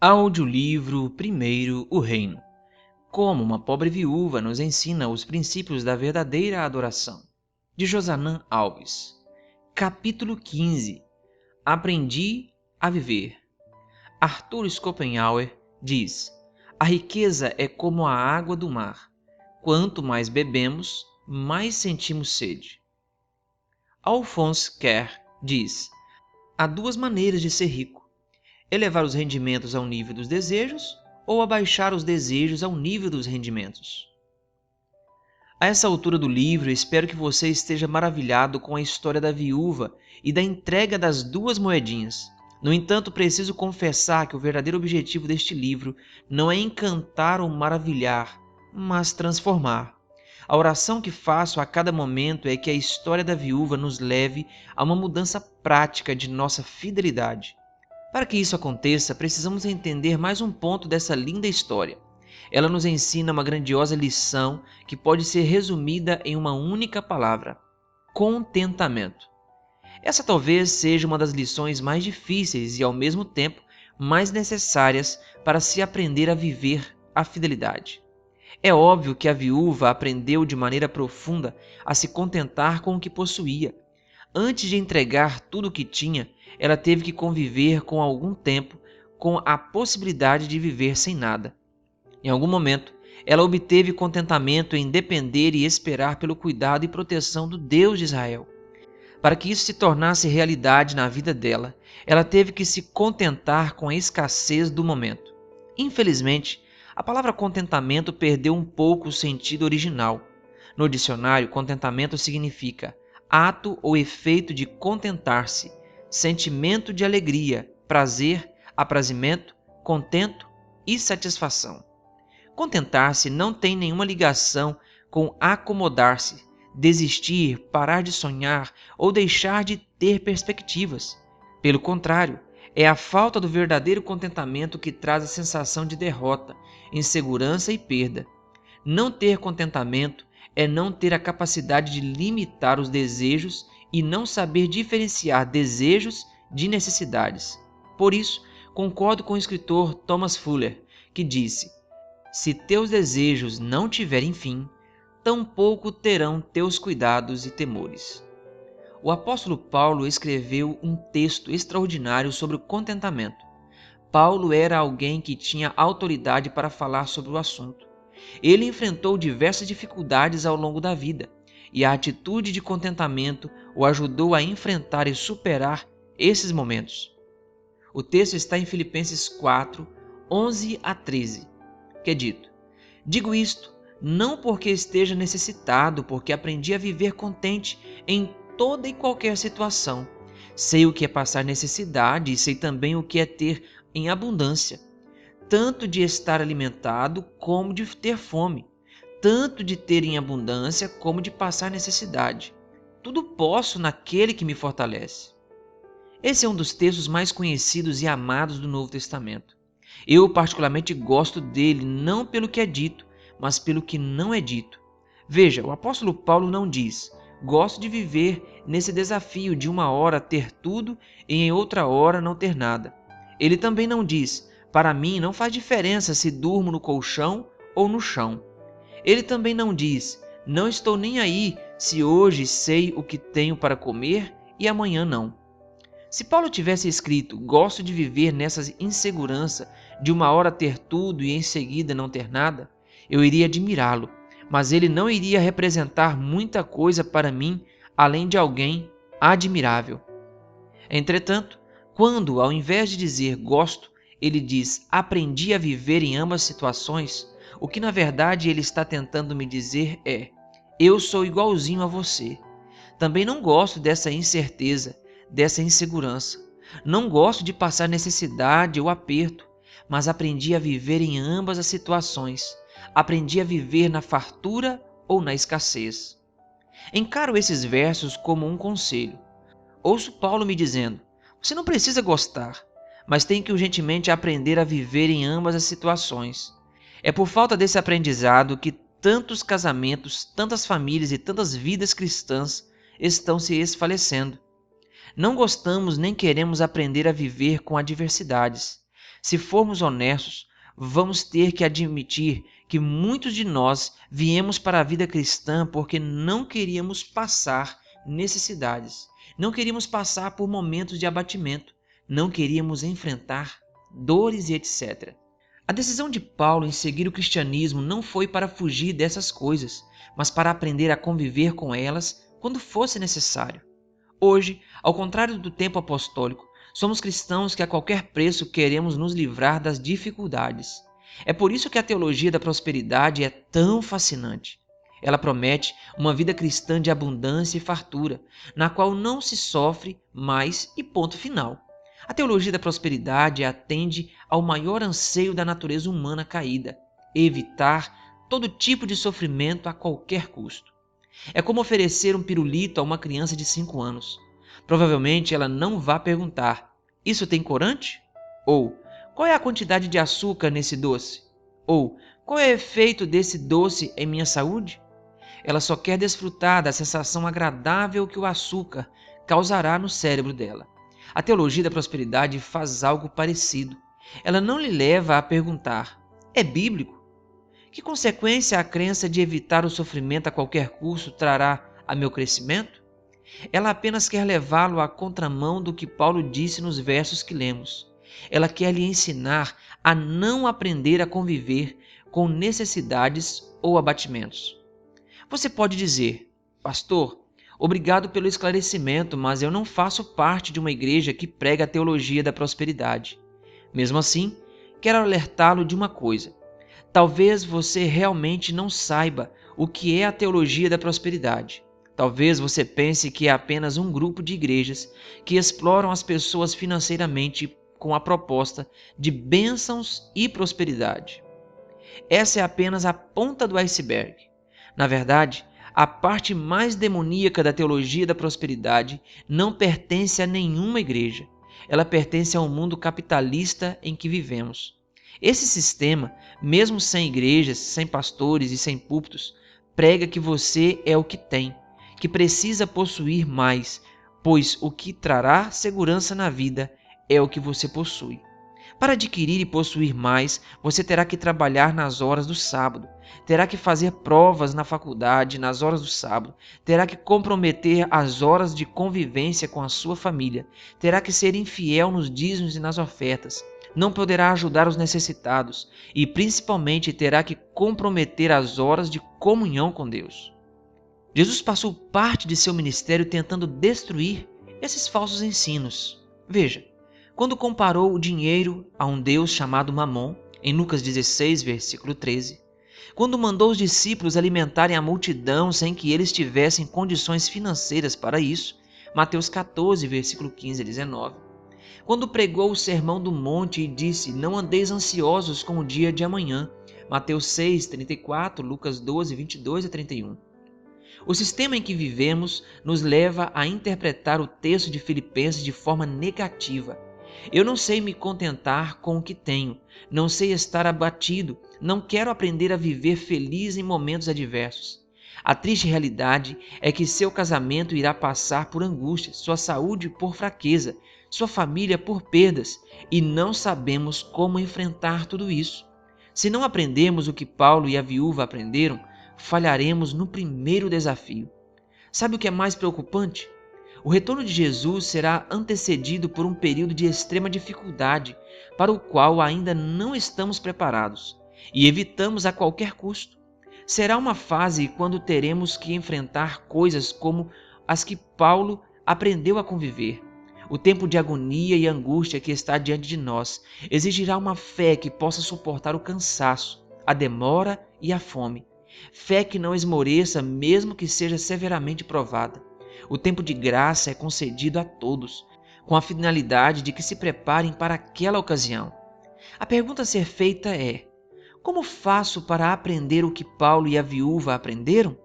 Audiolivro Primeiro o Reino. Como uma pobre viúva nos ensina os princípios da verdadeira adoração. De Josanã Alves. Capítulo 15. Aprendi a viver. Arthur Schopenhauer diz: a riqueza é como a água do mar. Quanto mais bebemos, mais sentimos sede. Alphonse Kerr diz: há duas maneiras de ser rico: elevar os rendimentos ao nível dos desejos ou abaixar os desejos ao nível dos rendimentos. A essa altura do livro, espero que você esteja maravilhado com a história da viúva e da entrega das duas moedinhas. No entanto, preciso confessar que o verdadeiro objetivo deste livro não é encantar ou maravilhar, mas transformar. A oração que faço a cada momento é que a história da viúva nos leve a uma mudança prática de nossa fidelidade. Para que isso aconteça, precisamos entender mais um ponto dessa linda história. Ela nos ensina uma grandiosa lição que pode ser resumida em uma única palavra: contentamento. Essa talvez seja uma das lições mais difíceis e, ao mesmo tempo, mais necessárias para se aprender a viver a fidelidade. É óbvio que a viúva aprendeu de maneira profunda a se contentar com o que possuía. Antes de entregar tudo o que tinha, ela teve que conviver com algum tempo com a possibilidade de viver sem nada. Em algum momento, ela obteve contentamento em depender e esperar pelo cuidado e proteção do Deus de Israel. Para que isso se tornasse realidade na vida dela, ela teve que se contentar com a escassez do momento. Infelizmente, a palavra contentamento perdeu um pouco o sentido original. No dicionário, contentamento significa ato ou efeito de contentar-se, sentimento de alegria, prazer, aprazimento, contento e satisfação. Contentar-se não tem nenhuma ligação com acomodar-se, desistir, parar de sonhar ou deixar de ter perspectivas. Pelo contrário, é a falta do verdadeiro contentamento que traz a sensação de derrota, insegurança e perda. Não ter contentamento é não ter a capacidade de limitar os desejos e não saber diferenciar desejos de necessidades. Por isso, concordo com o escritor Thomas Fuller, que disse: se teus desejos não tiverem fim, tampouco terão teus cuidados e temores. O apóstolo Paulo escreveu um texto extraordinário sobre o contentamento. Paulo era alguém que tinha autoridade para falar sobre o assunto. Ele enfrentou diversas dificuldades ao longo da vida, e a atitude de contentamento o ajudou a enfrentar e superar esses momentos. O texto está em Filipenses 4, 11 a 13, que é dito: digo isto não porque esteja necessitado, porque aprendi a viver contente em toda e qualquer situação. Sei o que é passar necessidade e sei também o que é ter em abundância, tanto de estar alimentado como de ter fome, tanto de ter em abundância como de passar necessidade. Tudo posso naquele que me fortalece. Esse é um dos textos mais conhecidos e amados do Novo Testamento. Eu particularmente gosto dele não pelo que é dito, mas pelo que não é dito. Veja, o apóstolo Paulo não diz: gosto de viver nesse desafio de uma hora ter tudo e em outra hora não ter nada. Ele também não diz: para mim não faz diferença se durmo no colchão ou no chão. Ele também não diz: não estou nem aí se hoje sei o que tenho para comer e amanhã não. Se Paulo tivesse escrito: gosto de viver nessa insegurança de uma hora ter tudo e em seguida não ter nada, eu iria admirá-lo, mas ele não iria representar muita coisa para mim além de alguém admirável. Entretanto, quando, ao invés de dizer gosto, ele diz aprendi a viver em ambas situações, o que na verdade ele está tentando me dizer é: eu sou igualzinho a você. Também não gosto dessa incerteza, dessa insegurança. Não gosto de passar necessidade ou aperto, mas aprendi a viver em ambas as situações. Aprendi a viver na fartura ou na escassez. Encaro esses versos como um conselho. Ouço Paulo me dizendo: você não precisa gostar, mas tem que urgentemente aprender a viver em ambas as situações. É por falta desse aprendizado que tantos casamentos, tantas famílias e tantas vidas cristãs estão se esfalecendo. Não gostamos nem queremos aprender a viver com adversidades. Se formos honestos, vamos ter que admitir que muitos de nós viemos para a vida cristã porque não queríamos passar necessidades, não queríamos passar por momentos de abatimento, não queríamos enfrentar dores e etc. A decisão de Paulo em seguir o cristianismo não foi para fugir dessas coisas, mas para aprender a conviver com elas quando fosse necessário. Hoje, ao contrário do tempo apostólico, somos cristãos que a qualquer preço queremos nos livrar das dificuldades. É por isso que a teologia da prosperidade é tão fascinante. Ela promete uma vida cristã de abundância e fartura, na qual não se sofre mais e ponto final. A teologia da prosperidade atende ao maior anseio da natureza humana caída: evitar todo tipo de sofrimento a qualquer custo. É como oferecer um pirulito a uma criança de 5 anos. Provavelmente ela não vai perguntar: isso tem corante? Ou qual é a quantidade de açúcar nesse doce? Ou qual é o efeito desse doce em minha saúde? Ela só quer desfrutar da sensação agradável que o açúcar causará no cérebro dela. A teologia da prosperidade faz algo parecido. Ela não lhe leva a perguntar: é bíblico? Que consequência a crença de evitar o sofrimento a qualquer custo trará a meu crescimento? Ela apenas quer levá-lo à contramão do que Paulo disse nos versos que lemos. Ela quer lhe ensinar a não aprender a conviver com necessidades ou abatimentos. Você pode dizer: pastor, obrigado pelo esclarecimento, mas eu não faço parte de uma igreja que prega a teologia da prosperidade. Mesmo assim, quero alertá-lo de uma coisa. Talvez você realmente não saiba o que é a teologia da prosperidade. Talvez você pense que é apenas um grupo de igrejas que exploram as pessoas financeiramente com a proposta de bênçãos e prosperidade. Essa é apenas a ponta do iceberg. Na verdade, a parte mais demoníaca da teologia da prosperidade não pertence a nenhuma igreja. Ela pertence ao mundo capitalista em que vivemos. Esse sistema, mesmo sem igrejas, sem pastores e sem púlpitos, prega que você é o que tem, que precisa possuir mais, pois o que trará segurança na vida é o que você possui. Para adquirir e possuir mais, você terá que trabalhar nas horas do sábado, terá que fazer provas na faculdade nas horas do sábado, terá que comprometer as horas de convivência com a sua família, terá que ser infiel nos dízimos e nas ofertas, não poderá ajudar os necessitados e, principalmente, terá que comprometer as horas de comunhão com Deus. Jesus passou parte de seu ministério tentando destruir esses falsos ensinos. Veja, quando comparou o dinheiro a um deus chamado Mamon, em Lucas 16, versículo 13, quando mandou os discípulos alimentarem a multidão sem que eles tivessem condições financeiras para isso, Mateus 14, versículo 15 a 19, quando pregou o Sermão do Monte e disse: não andeis ansiosos com o dia de amanhã, Mateus 6, 34, Lucas 12, 22 a 31. O sistema em que vivemos nos leva a interpretar o texto de Filipenses de forma negativa. Eu não sei me contentar com o que tenho, não sei estar abatido, não quero aprender a viver feliz em momentos adversos. A triste realidade é que seu casamento irá passar por angústias, sua saúde por fraqueza, sua família por perdas, e não sabemos como enfrentar tudo isso. Se não aprendermos o que Paulo e a viúva aprenderam, falharemos no primeiro desafio. Sabe o que é mais preocupante? O retorno de Jesus será antecedido por um período de extrema dificuldade, para o qual ainda não estamos preparados e evitamos a qualquer custo. Será uma fase quando teremos que enfrentar coisas como as que Paulo aprendeu a conviver. O tempo de agonia e angústia que está diante de nós exigirá uma fé que possa suportar o cansaço, a demora e a fome. Fé que não esmoreça, mesmo que seja severamente provada. O tempo de graça é concedido a todos, com a finalidade de que se preparem para aquela ocasião. A pergunta a ser feita é: como faço para aprender o que Paulo e a viúva aprenderam?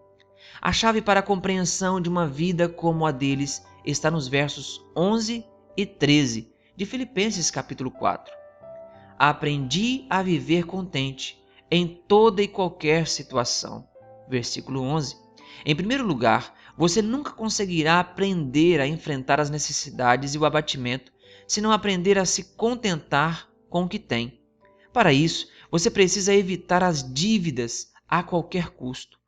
A chave para a compreensão de uma vida como a deles está nos versos 11 e 13 de Filipenses capítulo 4. Aprendi a viver contente em toda e qualquer situação. Versículo 11. Em primeiro lugar, você nunca conseguirá aprender a enfrentar as necessidades e o abatimento se não aprender a se contentar com o que tem. Para isso, você precisa evitar as dívidas a qualquer custo.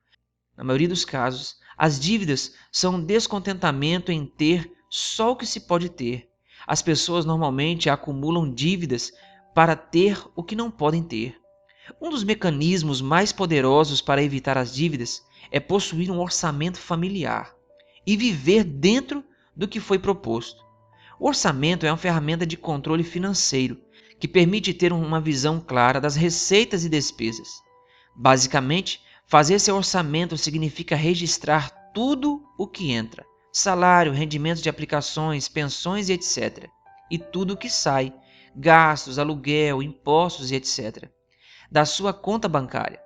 Na maioria dos casos, as dívidas são um descontentamento em ter só o que se pode ter. As pessoas normalmente acumulam dívidas para ter o que não podem ter. Um dos mecanismos mais poderosos para evitar as dívidas é possuir um orçamento familiar e viver dentro do que foi proposto. O orçamento é uma ferramenta de controle financeiro que permite ter uma visão clara das receitas e despesas. Basicamente, fazer seu orçamento significa registrar tudo o que entra: salário, rendimentos de aplicações, pensões e etc. E tudo o que sai: gastos, aluguel, impostos e etc. da sua conta bancária.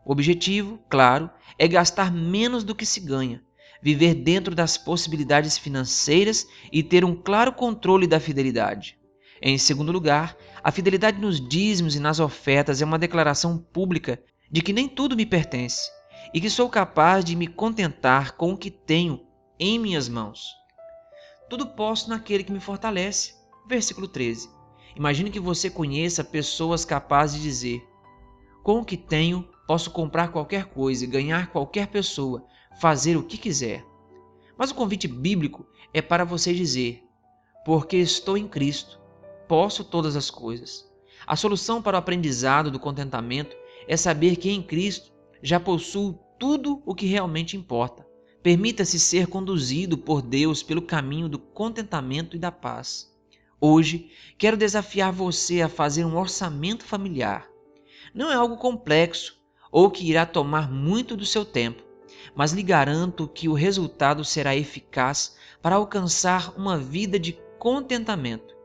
O objetivo, claro, é gastar menos do que se ganha, viver dentro das possibilidades financeiras e ter um claro controle da fidelidade. Em segundo lugar, a fidelidade nos dízimos e nas ofertas é uma declaração pública de que nem tudo me pertence e que sou capaz de me contentar com o que tenho em minhas mãos. Tudo posso naquele que me fortalece. Versículo 13. Imagine que você conheça pessoas capazes de dizer: com o que tenho, posso comprar qualquer coisa e ganhar qualquer pessoa, fazer o que quiser. Mas o convite bíblico é para você dizer: porque estou em Cristo, posso todas as coisas. A solução para o aprendizado do contentamento é saber que em Cristo já possuo tudo o que realmente importa. Permita-se ser conduzido por Deus pelo caminho do contentamento e da paz. Hoje, quero desafiar você a fazer um orçamento familiar. Não é algo complexo ou que irá tomar muito do seu tempo, mas lhe garanto que o resultado será eficaz para alcançar uma vida de contentamento.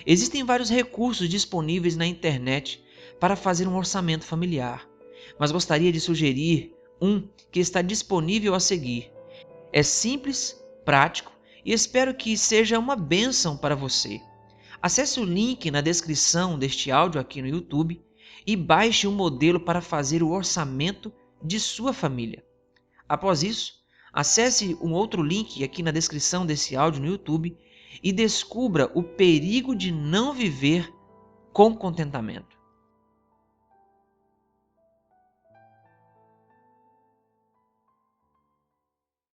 Existem vários recursos disponíveis na internet para fazer um orçamento familiar, mas gostaria de sugerir um que está disponível a seguir. É simples, prático e espero que seja uma bênção para você. Acesse o link na descrição deste áudio aqui no YouTube e baixe um modelo para fazer o orçamento de sua família. Após isso, acesse um outro link aqui na descrição desse áudio no YouTube e descubra o perigo de não viver com contentamento.